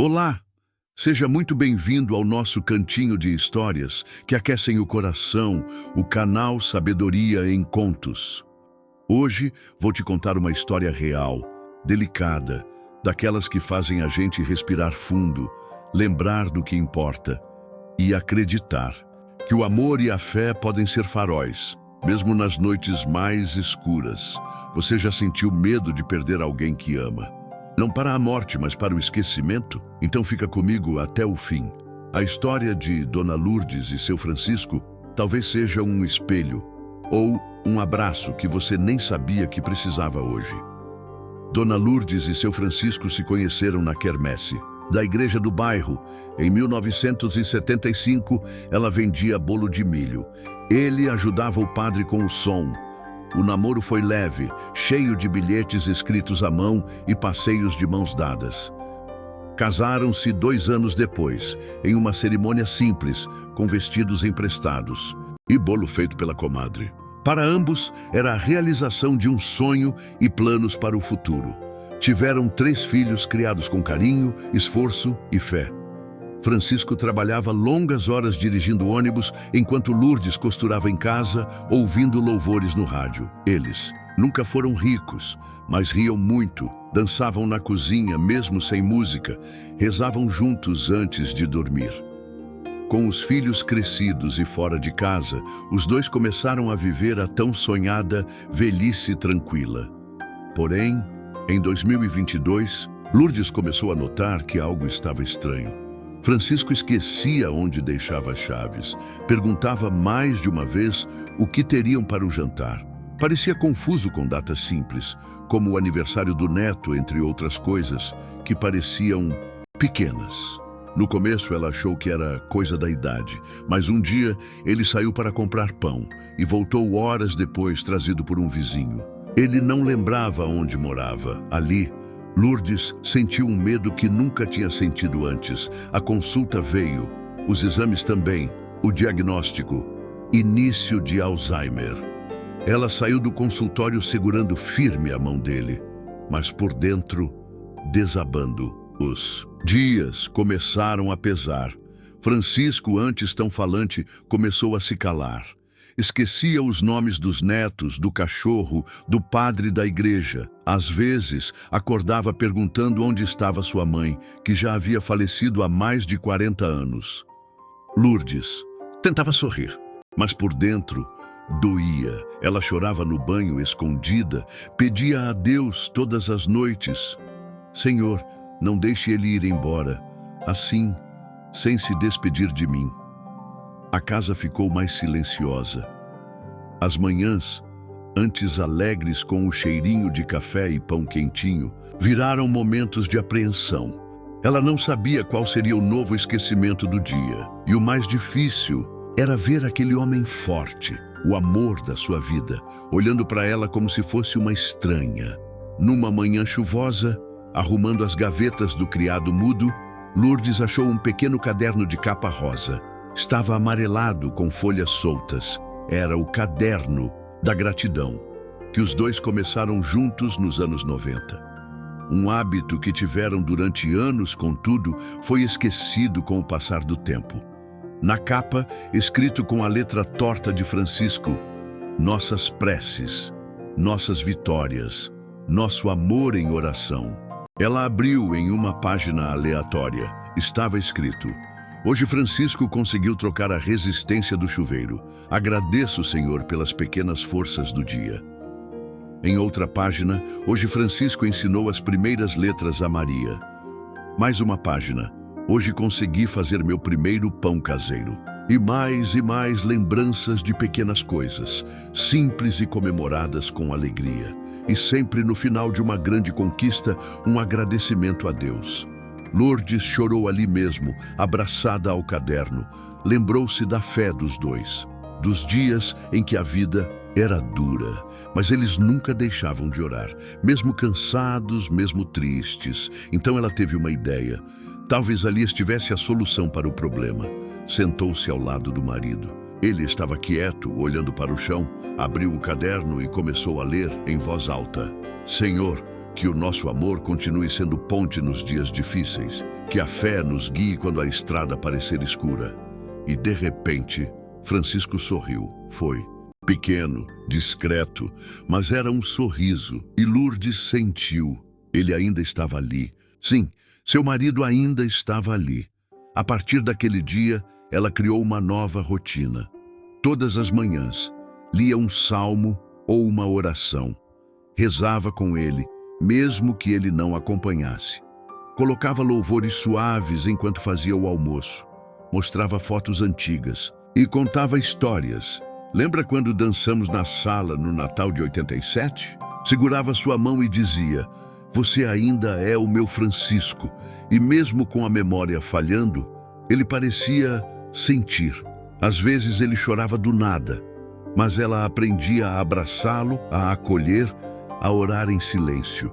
Olá! Seja muito bem-vindo ao nosso cantinho de histórias que aquecem o coração, o canal Sabedoria em Contos. Hoje vou te contar uma história real, delicada, daquelas que fazem a gente respirar fundo, lembrar do que importa e acreditar que o amor e a fé podem ser faróis, mesmo nas noites mais escuras. Você já sentiu medo de perder alguém que ama? Não para a morte, mas para o esquecimento? Então fica comigo até o fim. A história de Dona Lourdes e seu Francisco talvez seja um espelho ou um abraço que você nem sabia que precisava hoje. Dona Lourdes e seu Francisco se conheceram na quermesse da igreja do bairro. Em 1975, ela vendia bolo de milho. Ele ajudava o padre com o som. O namoro foi leve, cheio de bilhetes escritos à mão e passeios de mãos dadas. Casaram-se 2 anos depois, em uma cerimônia simples, com vestidos emprestados e bolo feito pela comadre. Para ambos, era a realização de um sonho e planos para o futuro. Tiveram 3 filhos criados com carinho, esforço e fé. Francisco trabalhava longas horas dirigindo ônibus, enquanto Lourdes costurava em casa, ouvindo louvores no rádio. Eles nunca foram ricos, mas riam muito, dançavam na cozinha, mesmo sem música, rezavam juntos antes de dormir. Com os filhos crescidos e fora de casa, os dois começaram a viver a tão sonhada velhice tranquila. Porém, em 2022, Lourdes começou a notar que algo estava estranho. Francisco esquecia onde deixava as chaves. Perguntava mais de uma vez o que teriam para o jantar. Parecia confuso com datas simples, como o aniversário do neto, entre outras coisas, que pareciam pequenas. No começo ela achou que era coisa da idade, mas um dia ele saiu para comprar pão e voltou horas depois, trazido por um vizinho. Ele não lembrava onde morava. Ali, Lourdes sentiu um medo que nunca tinha sentido antes. A consulta veio, os exames também, o diagnóstico: início de Alzheimer. Ela saiu do consultório segurando firme a mão dele, mas por dentro, desabando. Os dias começaram a pesar. Francisco, antes tão falante, começou a se calar. Esquecia os nomes dos netos, do cachorro, do padre da igreja. Às vezes, acordava perguntando onde estava sua mãe, que já havia falecido há mais de 40 anos. Lourdes tentava sorrir, mas por dentro doía. Ela chorava no banho, escondida, pedia a Deus todas as noites: Senhor, não deixe ele ir embora, assim, sem se despedir de mim. A casa ficou mais silenciosa. As manhãs, antes alegres com o cheirinho de café e pão quentinho, viraram momentos de apreensão. Ela não sabia qual seria o novo esquecimento do dia. E o mais difícil era ver aquele homem forte, o amor da sua vida, olhando para ela como se fosse uma estranha. Numa manhã chuvosa, arrumando as gavetas do criado mudo, Lourdes achou um pequeno caderno de capa rosa. Estava amarelado com folhas soltas. Era o caderno da gratidão, que os dois começaram juntos nos anos 90. Um hábito que tiveram durante anos, contudo, foi esquecido com o passar do tempo. Na capa, escrito com a letra torta de Francisco: nossas preces, nossas vitórias, nosso amor em oração. Ela abriu em uma página aleatória. Estava escrito: hoje Francisco conseguiu trocar a resistência do chuveiro. Agradeço, Senhor, pelas pequenas forças do dia. Em outra página, hoje Francisco ensinou as primeiras letras a Maria. Mais uma página. Hoje consegui fazer meu primeiro pão caseiro. E mais lembranças de pequenas coisas, simples e comemoradas com alegria. E sempre no final de uma grande conquista, um agradecimento a Deus. Lourdes chorou ali mesmo, abraçada ao caderno. Lembrou-se da fé dos dois, dos dias em que a vida era dura, mas eles nunca deixavam de orar, mesmo cansados, mesmo tristes. Então ela teve uma ideia. Talvez ali estivesse a solução para o problema. Sentou-se ao lado do marido. Ele estava quieto, olhando para o chão, abriu o caderno e começou a ler em voz alta: Senhor, que o nosso amor continue sendo ponte nos dias difíceis. Que a fé nos guie quando a estrada parecer escura. E de repente, Francisco sorriu. Foi pequeno, discreto, mas era um sorriso. E Lourdes sentiu. Ele ainda estava ali. Sim, seu marido ainda estava ali. A partir daquele dia, ela criou uma nova rotina. Todas as manhãs, lia um salmo ou uma oração. Rezava com ele, mesmo que ele não acompanhasse. Colocava louvores suaves enquanto fazia o almoço. Mostrava fotos antigas e contava histórias. Lembra quando dançamos na sala no Natal de 87? Segurava sua mão e dizia: "Você ainda é o meu Francisco." E mesmo com a memória falhando, ele parecia sentir. Às vezes ele chorava do nada, mas ela aprendia a abraçá-lo, a acolher, a orar em silêncio.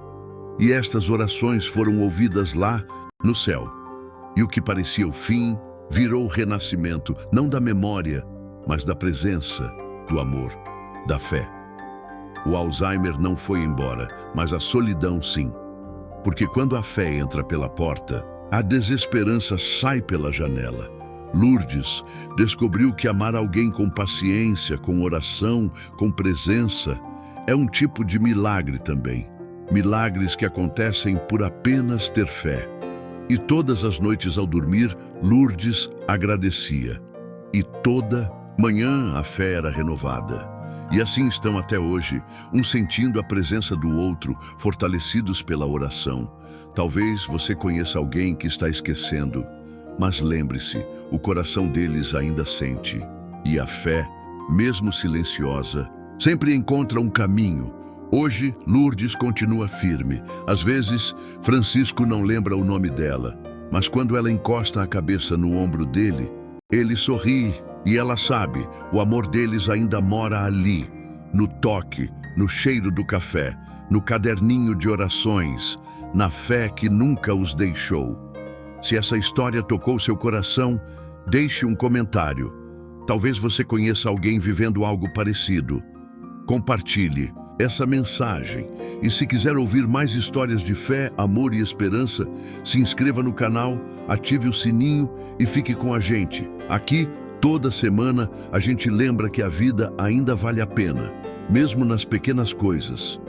E estas orações foram ouvidas lá no céu. E o que parecia o fim virou o renascimento, não da memória, mas da presença, do amor, da fé. O Alzheimer não foi embora, mas a solidão sim. Porque quando a fé entra pela porta, a desesperança sai pela janela. Lourdes descobriu que amar alguém com paciência, com oração, com presença, é um tipo de milagre também. Milagres que acontecem por apenas ter fé. E todas as noites ao dormir, Lourdes agradecia. E toda manhã a fé era renovada. E assim estão até hoje, um sentindo a presença do outro, fortalecidos pela oração. Talvez você conheça alguém que está esquecendo, mas lembre-se, o coração deles ainda sente. E a fé, mesmo silenciosa, sempre encontra um caminho. Hoje, Lourdes continua firme. Às vezes, Francisco não lembra o nome dela, mas quando ela encosta a cabeça no ombro dele, ele sorri. E ela sabe, o amor deles ainda mora ali, no toque, no cheiro do café, no caderninho de orações, na fé que nunca os deixou. Se essa história tocou seu coração, deixe um comentário. Talvez você conheça alguém vivendo algo parecido. Compartilhe essa mensagem. E se quiser ouvir mais histórias de fé, amor e esperança, se inscreva no canal, ative o sininho e fique com a gente. Aqui, toda semana, a gente lembra que a vida ainda vale a pena, mesmo nas pequenas coisas.